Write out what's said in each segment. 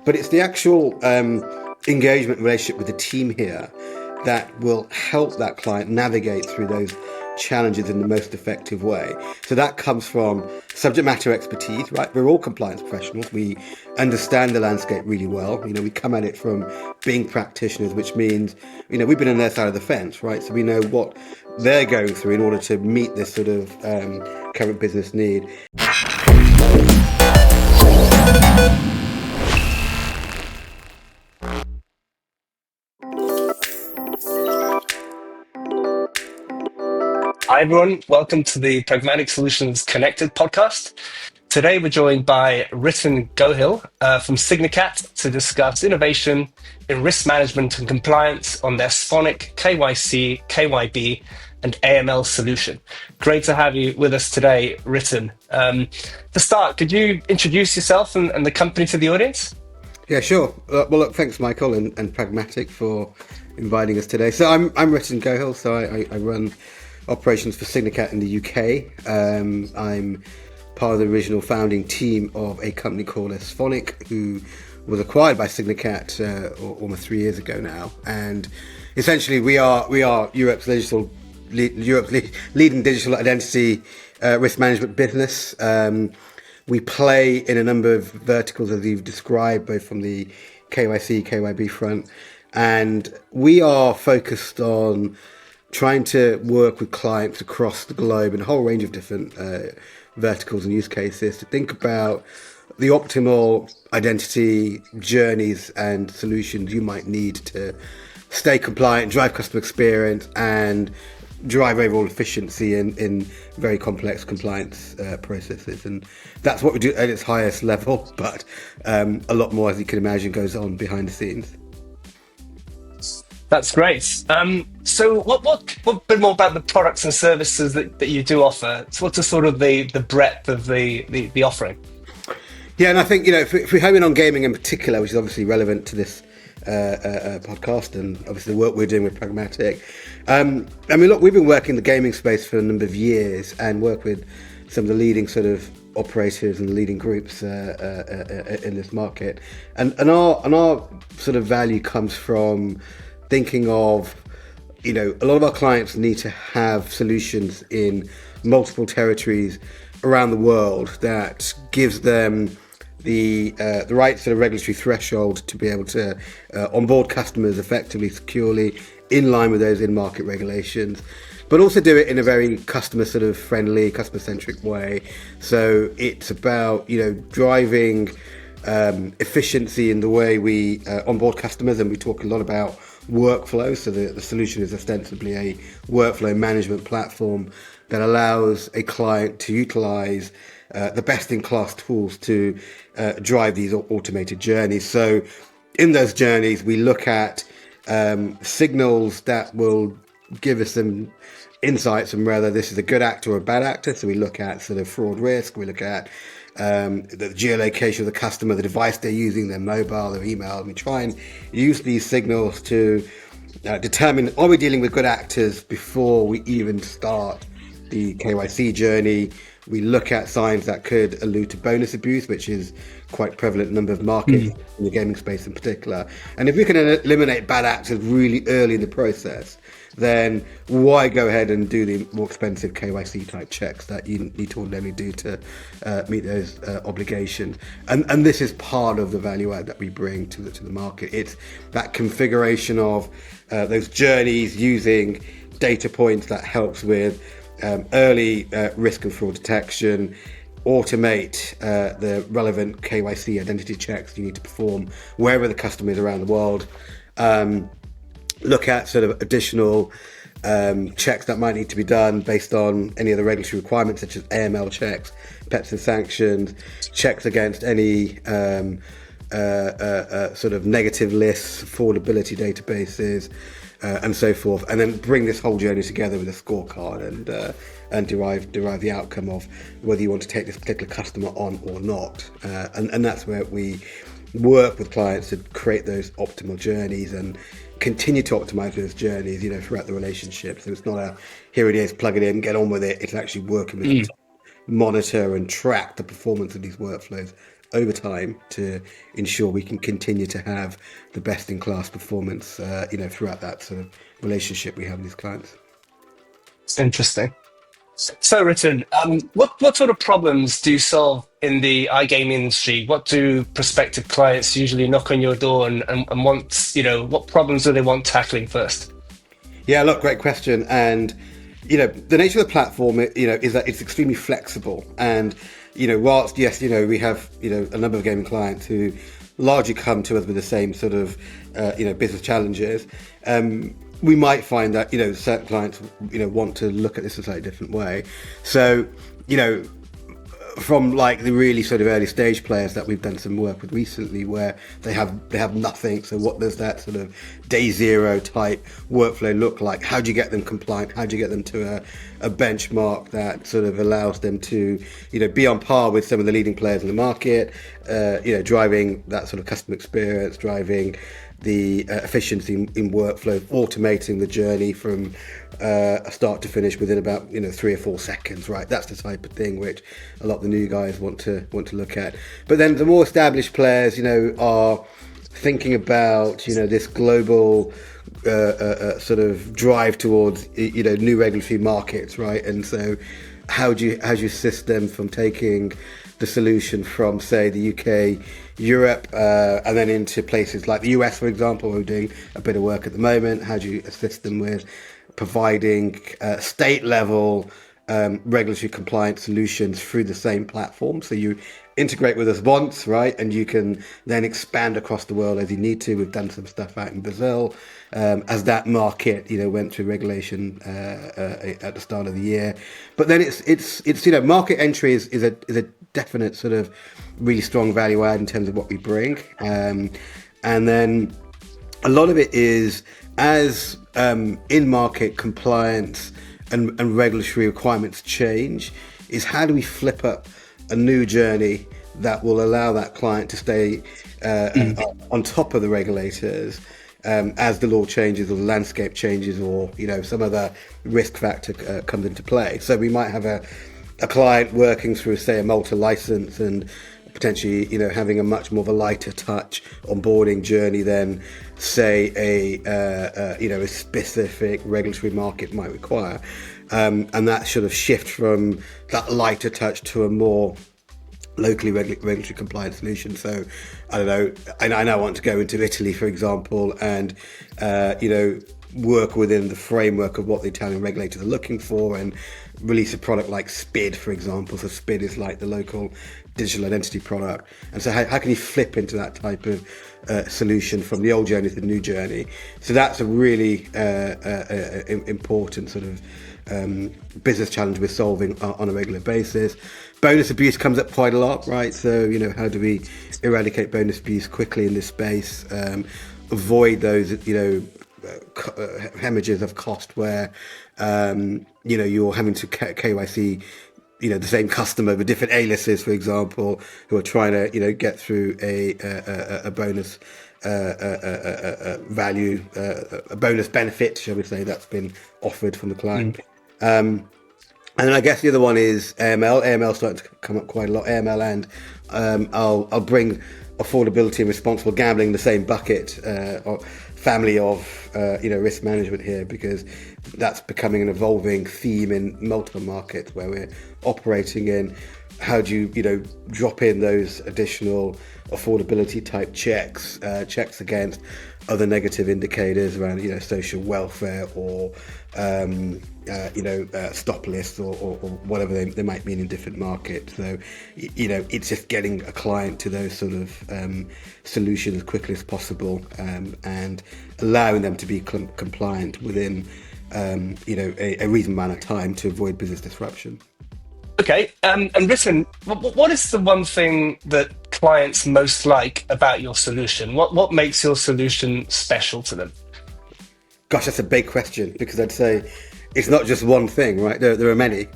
But it's the actual engagement relationship with the team here that will help that client navigate through those challenges in the most effective way. So that comes from subject matter expertise, right? We're all compliance professionals. We understand the landscape really well. We come at it from being practitioners, which means, we've been on their side of the fence, right? So we know what they're going through in order to meet this sort of current business need. Hi, everyone. Welcome to the Pragmatic Solutions Connected podcast. Today, we're joined by Riten Gohil from Signicat to discuss innovation in risk management and compliance on their Sphonic KYC, KYB, and AML solution. Great to have you with us today, Riten. To start, could you introduce yourself and the company to the audience? Yeah, sure. Well, look, thanks, Michael, and Pragmatic for inviting us today. So I'm Riten Gohil, so I run operations for Signicat in the UK. I'm part of the original founding team of a company called Sphonic, who was acquired by Signicat almost 3 years ago now. And essentially, we are Europe's leading digital identity risk management business. We play in a number of verticals, as you've described, both from the KYC, KYB front. And we are focused on trying to work with clients across the globe in a whole range of different verticals and use cases to think about the optimal identity journeys and solutions you might need to stay compliant, drive customer experience, and drive overall efficiency in very complex compliance processes. And that's what we do at its highest level, but a lot more, as you can imagine, goes on behind the scenes. That's great. So what a bit more about the products and services that you do offer? So what's the sort of the breadth of the offering? Yeah, and I think, if we home in on gaming in particular, which is obviously relevant to this podcast and obviously the work we're doing with Pragmatic. Look, we've been working in the gaming space for a number of years and work with some of the leading sort of operators and leading groups in this market. And our sort of value comes from thinking of, a lot of our clients need to have solutions in multiple territories around the world that gives them the right sort of regulatory threshold to be able to onboard customers effectively, securely, in line with those in-market regulations, but also do it in a very customer sort of friendly, customer-centric way. So it's about, driving efficiency in the way we onboard customers, and we talk a lot about workflow. So the solution is ostensibly a workflow management platform that allows a client to utilize the best-in-class tools to drive these automated journeys. So in those journeys, we look at signals that will give us some insights on whether this is a good actor or a bad actor. So we look at sort of fraud risk, we look at the geolocation of the customer, the device they're using, their mobile, their email, and we try and use these signals to determine, are we dealing with good actors before we even start the KYC journey. We look at signs that could allude to bonus abuse, which is quite prevalent in a number of markets, in the gaming space in particular. And if we can eliminate bad actors really early in the process, then why go ahead and do the more expensive KYC type checks that you need to ordinarily do to meet those obligations? And this is part of the value add that we bring to the market. It's that configuration of those journeys using data points that helps with early risk and fraud detection, automate the relevant KYC identity checks you need to perform wherever the customer is around the world, look at sort of additional checks that might need to be done based on any of the regulatory requirements, such as AML checks, PEPs and sanctions, checks against any sort of negative lists, affordability databases, and so forth, and then bring this whole journey together with a scorecard and derive the outcome of whether you want to take this particular customer on or not. And that's where we work with clients to create those optimal journeys and continue to optimize those journeys, throughout the relationship. So it's not a here it is, plug it in, get on with it. It's actually working with them to monitor and track the performance of these workflows over time to ensure we can continue to have the best in class performance, throughout that sort of relationship we have with these clients. It's interesting. So, Riten, what sort of problems do you solve in the iGaming industry? What do prospective clients usually knock on your door and want, what problems do they want tackling first? Yeah, look, great question. And, the nature of the platform, is that it's extremely flexible. And, whilst, yes, we have, a number of gaming clients who largely come to us with the same sort of, business challenges, we might find that, certain clients, want to look at this in a slightly different way. So, from like the really sort of early stage players that we've done some work with recently, where they have nothing. So what does that sort of day zero type workflow look like? How do you get them compliant? How do you get them to a benchmark that sort of allows them to, be on par with some of the leading players in the market? Driving that sort of customer experience, driving the efficiency in workflow, automating the journey from a start to finish within about 3 or 4 seconds, right? That's the type of thing which a lot of the new guys want to look at. But then the more established players, are thinking about this global sort of drive towards new regulatory markets, right? And so how do you assist them from taking the solution from, say, the UK, Europe, and then into places like the US, for example, who are doing a bit of work at the moment? How do you assist them with providing state-level regulatory compliant solutions through the same platform? So you integrate with us once, right, and you can then expand across the world as you need to. We've done some stuff out in Brazil as that market, went through regulation at the start of the year. But then it's market entry is a definite sort of really strong value add in terms of what we bring, and then a lot of it is as in-market compliance and regulatory requirements change, is how do we flip up a new journey that will allow that client to stay on top of the regulators as the law changes or the landscape changes, or some other risk factor comes into play. So we might have a client working through, say, a Malta license and potentially having a much more of a lighter touch onboarding journey than, say, a specific regulatory market might require, and that sort of shift from that lighter touch to a more locally regulatory compliant solution. So I don't know, I now want to go into Italy, for example, and work within the framework of what the Italian regulators are looking for and release a product like SPID, for example. So SPID is like the local digital identity product. And so how can you flip into that type of solution from the old journey to the new journey? So that's a really important sort of business challenge we're solving on a regular basis. Bonus abuse comes up quite a lot, right? So, how do we eradicate bonus abuse quickly in this space? Avoid those, hemorrhages of cost where, you're having to KYC, the same customer with different aliases, for example, who are trying to, get through a bonus value, a bonus benefit, shall we say, that's been offered from the client. And then I guess the other one is AML. AML starting to come up quite a lot. AML and I'll bring affordability and responsible gambling in the same bucket, or family of risk management here, because that's becoming an evolving theme in multiple markets where we're operating in. How do you drop in those additional affordability type checks against other negative indicators around social welfare or stop lists or whatever they might mean in different markets. So it's just getting a client to those sort of solutions as quickly as possible, and allowing them to be compliant within a reasonable amount of time to avoid business disruption. Okay, and Riten, what is the one thing that clients most like about your solution? What makes your solution special to them? Gosh, that's a big question, because I'd say it's not just one thing, right? There are many.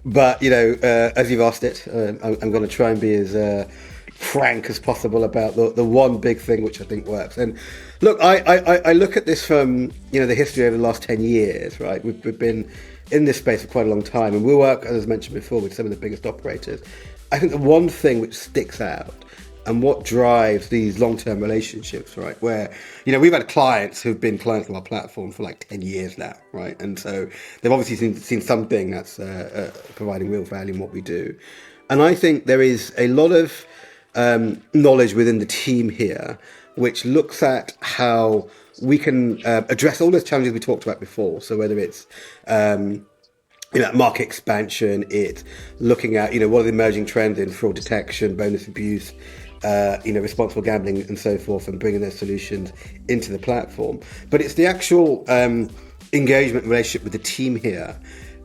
But, as you've asked it, I'm going to try and be as frank as possible about the one big thing which I think works. And look, I look at this from, the history over the last 10 years, right? We've been in this space for quite a long time, and we work, as mentioned before, with some of the biggest operators. I think the one thing which sticks out and what drives these long-term relationships, right? Where, we've had clients who've been clients of our platform for like 10 years now, right? And so they've obviously seen something that's providing real value in what we do. And I think there is a lot of knowledge within the team here, which looks at how we can address all those challenges we talked about before. So whether it's market expansion, it's looking at what are the emerging trends in fraud detection, bonus abuse, responsible gambling, and so forth, and bringing those solutions into the platform. But it's the actual engagement relationship with the team here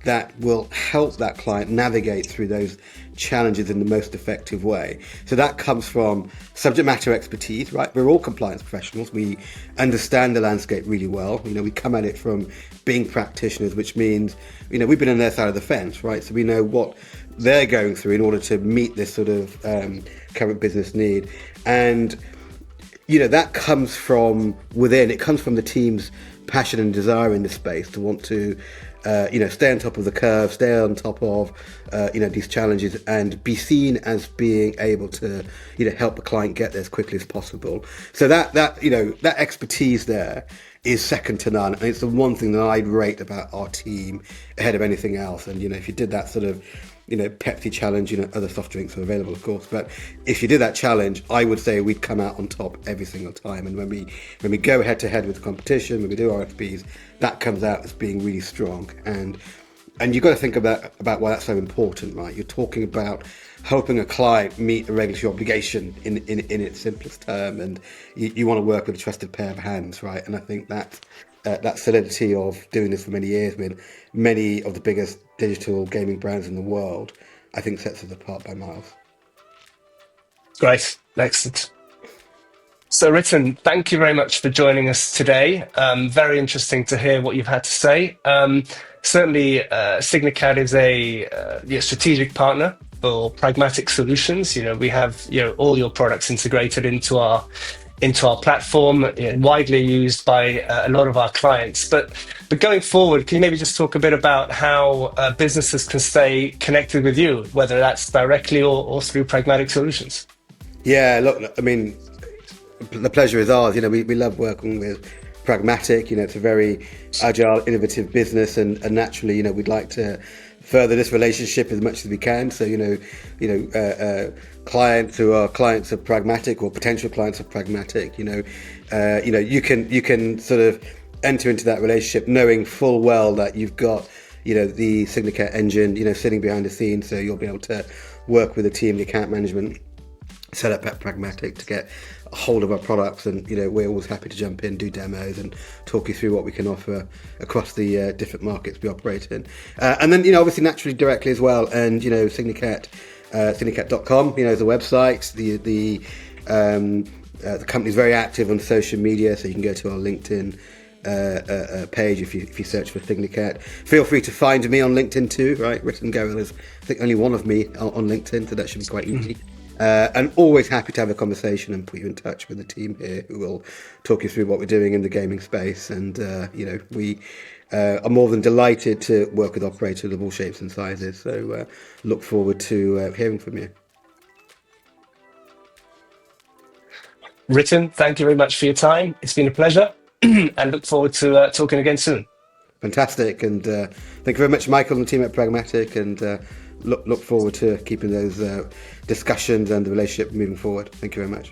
that will help that client navigate through those challenges in the most effective way. So that comes from subject matter expertise, right? We're all compliance professionals. We understand the landscape really well. We come at it from being practitioners, which means, we've been on their side of the fence, right? So we know what they're going through in order to meet this sort of current business need. And, that comes from within. It comes from the team's passion and desire in this space to want to stay on top of the curve, stay on top of, these challenges, and be seen as being able to, help the client get there as quickly as possible. So that expertise there is second to none. And it's the one thing that I'd rate about our team ahead of anything else. And, if you did that sort of, Pepsi challenge, other soft drinks are available, of course. But if you did that challenge, I would say we'd come out on top every single time. And when we go head to head with the competition, when we do RFPs, that comes out as being really strong. And you've got to think about why that's so important, right? You're talking about helping a client meet a regulatory obligation in its simplest term, and you want to work with a trusted pair of hands, right? And I think that solidity of doing this for many years with many of the biggest digital gaming brands in the world, I think sets us apart by miles. Great, excellent. So, Riten, thank you very much for joining us today. Very interesting to hear what you've had to say. Certainly, Signicat is a strategic partner for Pragmatic Solutions. We have all your products integrated into our platform, widely used by a lot of our clients. But going forward, can you maybe just talk a bit about how businesses can stay connected with you, whether that's directly or through Pragmatic Solutions? Yeah, look, I mean, the pleasure is ours. We love working with Pragmatic. It's a very agile, innovative business, and naturally, we'd like to further this relationship as much as we can. So, clients who are clients of Pragmatic or potential clients of Pragmatic, you can sort of enter into that relationship knowing full well that you've got, the Signicat engine, sitting behind the scenes. So you'll be able to work with the team, the account management set up at Pragmatic to get a hold of our products, and we're always happy to jump in, do demos, and talk you through what we can offer across the different markets we operate in, and then obviously naturally directly as well. And Signicat, Signicat.com is the website. The company's very active on social media, so you can go to our LinkedIn page if you search for Signicat. Feel free to find me on LinkedIn too, right? Riten Gohil is, I think, only one of me on LinkedIn, so that should be quite easy. And always happy to have a conversation and put you in touch with the team here who will talk you through what we're doing in the gaming space. And, we are more than delighted to work with operators of all shapes and sizes. So look forward to hearing from you. Riten, thank you very much for your time. It's been a pleasure, and look forward to talking again soon. Fantastic. And thank you very much, Michael and the team at Pragmatic. And look forward to keeping those discussions and the relationship moving forward. Thank you very much.